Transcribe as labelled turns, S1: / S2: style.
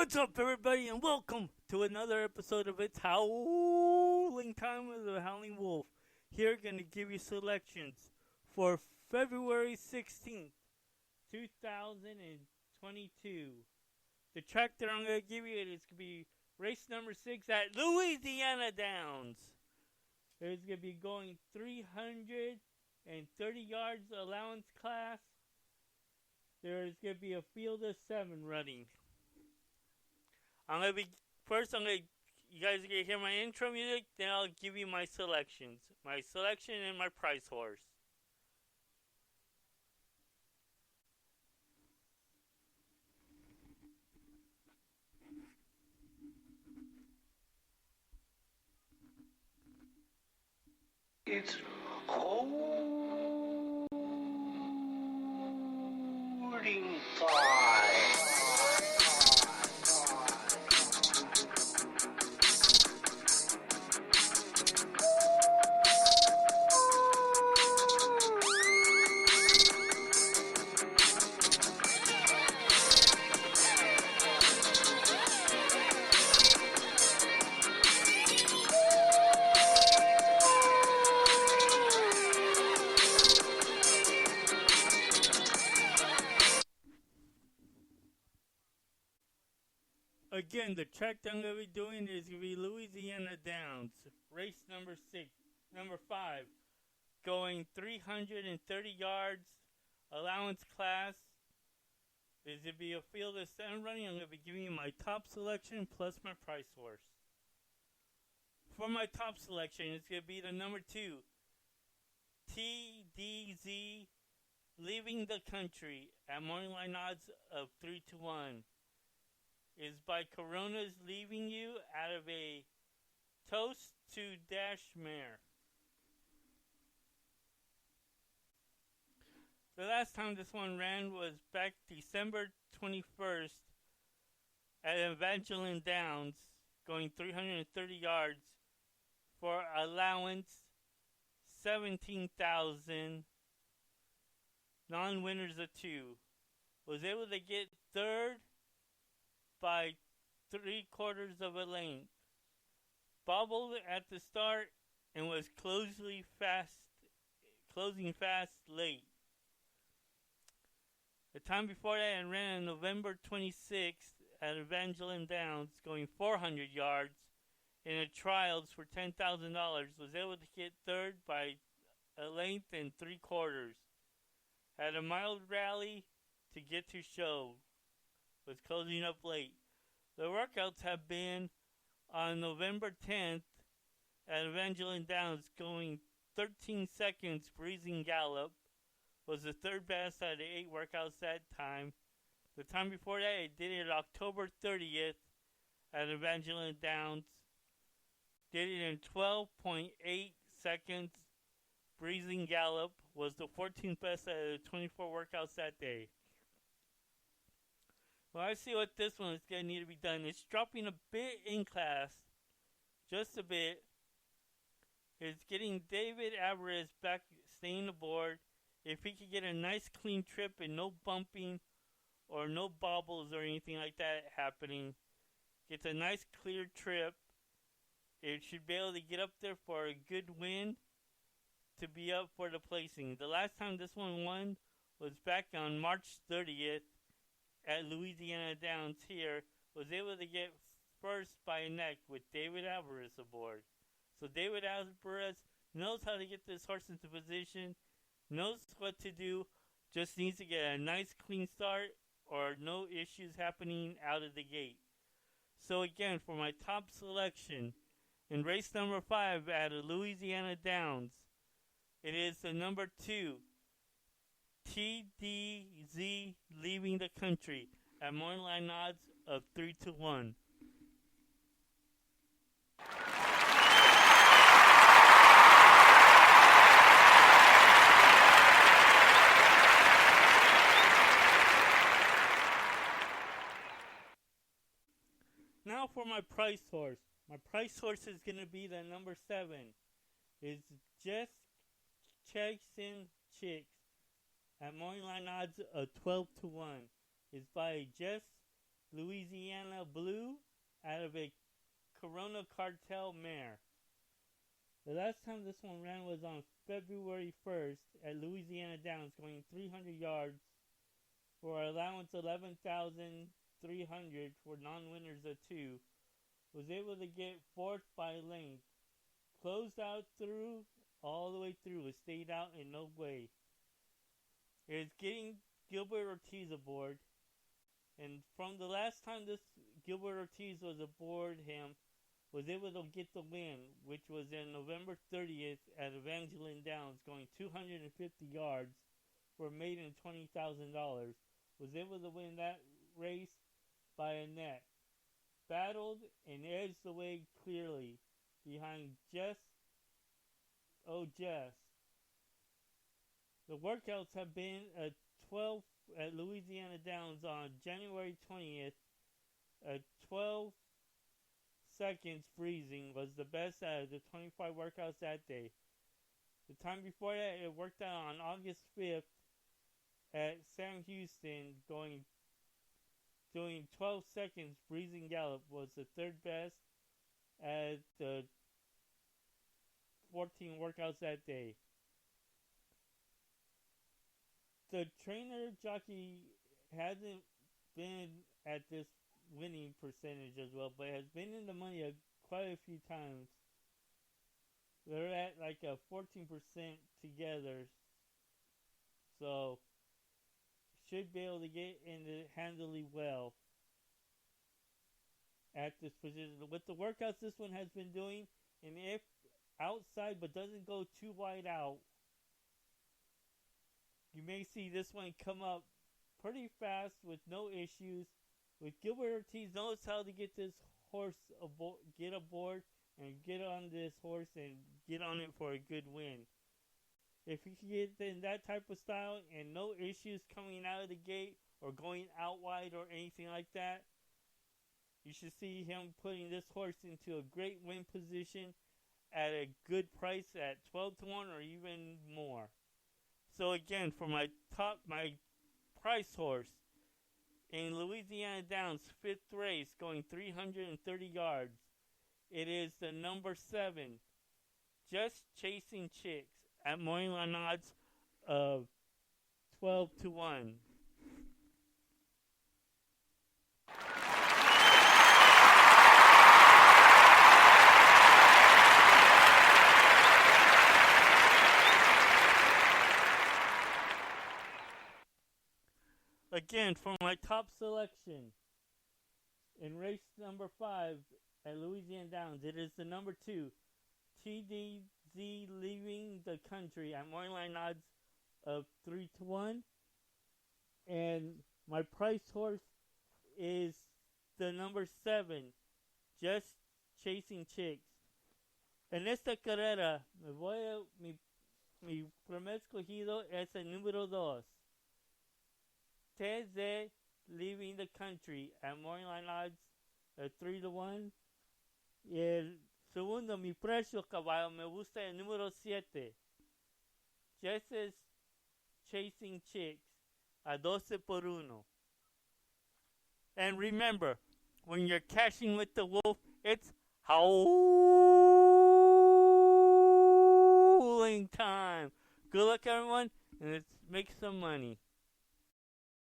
S1: What's up, everybody, and welcome to another episode of It's Howling Time with the Howling Wolf. Here, gonna give you selections for February 16th, 2022. The track that I'm gonna give you is gonna be race number 6 at Louisiana Downs. It's gonna be going 330 yards allowance class. There's gonna be a field of 7 running. You guys are gonna hear my intro music, then I'll give you my selections. My selection and my price horse.
S2: It's holding time.
S1: Again, the track that I'm going to be doing is going to be Louisiana Downs, race number 5, going 330 yards, allowance class. Is going to be a field of 7 running. I'm going to be giving you my top selection plus my price horse. For my top selection, it's going to be the number 2, TDZ, Leaving the Country, at morning line odds of 3-1. Is by Corona's Leaving You out of a Toast to Dash Mare. The last time this one ran was back December 21st at Evangeline Downs, going 330 yards for allowance 17,000, non-winners of 2. Was able to get third by 3/4 of a length. Bobbled at the start and was closing fast late. The time before that, it ran on November 26th at Evangeline Downs, going 400 yards in a trials for $10,000. Was able to get third by a length and 3/4. Had a mild rally to get to show. Was closing up late. The workouts have been on November 10th at Evangeline Downs, going 13 seconds breezing gallop. Was the third best out of the 8 workouts that time. The time before that, it did it October 30th at Evangeline Downs. Did it in 12.8 seconds breezing gallop. Was the 14th best out of the 24 workouts that day. Well, I see what this one is going to need to be done. It's dropping a bit in class. Just a bit. It's getting David Alvarez back staying aboard. If he could get a nice clean trip and no bumping or no bobbles or anything like that happening. Gets a nice clear trip. It should be able to get up there for a good win to be up for the placing. The last time this one won was back on March 30th. At Louisiana Downs here, was able to get first by a neck with David Alvarez aboard. So David Alvarez knows how to get this horse into position, knows what to do, just needs to get a nice clean start or no issues happening out of the gate. So again, for my top selection in race number 5 at Louisiana Downs, it is the number 2, TDZ, Leaving the Country, at morning line odds of 3-1. Now for my price horse. My price horse is going to be the number 7. It's Just Chasing Chicks at morning line odds of 12-1. Is by Just Louisiana Blue out of a Corona Cartel mare. The last time this one ran was on February 1st at Louisiana Downs, going 300 yards for allowance 11,300 for non-winners of 2. Was able to get 4th by length. Closed out through, all the way through. It stayed out in no way. It's getting Gilbert Ortiz aboard. And from the last time this Gilbert Ortiz was aboard him, was able to get the win, which was in November 30th at Evangeline Downs, going 250 yards for a maiden $20,000. Was able to win that race by a neck. Battled and edged the way clearly behind Jess. The workouts have been a 12 at Louisiana Downs on January 20th. A 12 seconds freezing was the best out of the 25 workouts that day. The time before that, it worked out on August 5th at Sam Houston, doing 12 seconds freezing gallop was the third best at the 14 workouts that day. The trainer jockey hasn't been at this winning percentage as well, but has been in the money quite a few times. They're at like a 14% together, so should be able to get in it handily well at this position. With the workouts this one has been doing, and if outside but doesn't go too wide out, you may see this one come up pretty fast with no issues. With Gilbert Ortiz knows how to get this horse get aboard and get on this horse and get on it for a good win. If he can get in that type of style and no issues coming out of the gate or going out wide or anything like that, you should see him putting this horse into a great win position at a good price at 12 to 1 or even more. So again, for my price horse in Louisiana Downs 5th race going 330 yards, it is the number 7, Just Chasing Chicks, at morning line odds of 12 to 1. Again, for my top selection in race number 5 at Louisiana Downs, it is the number 2, TDZ Leaving the Country, at morning line odds of 3 to 1. And my price horse is the number 7, Just Chasing Chicks. En esta carrera, mi primer escogido es el número 2, TZ Leaving the Country, at morning line odds of 3 to 1. Y el segundo, mi precio, caballo, me gusta el número 7, Just Chasing Chicks, a 12 por 1. And remember, when you're cashing with the wolf, it's howling time. Good luck, everyone, and let's make some money.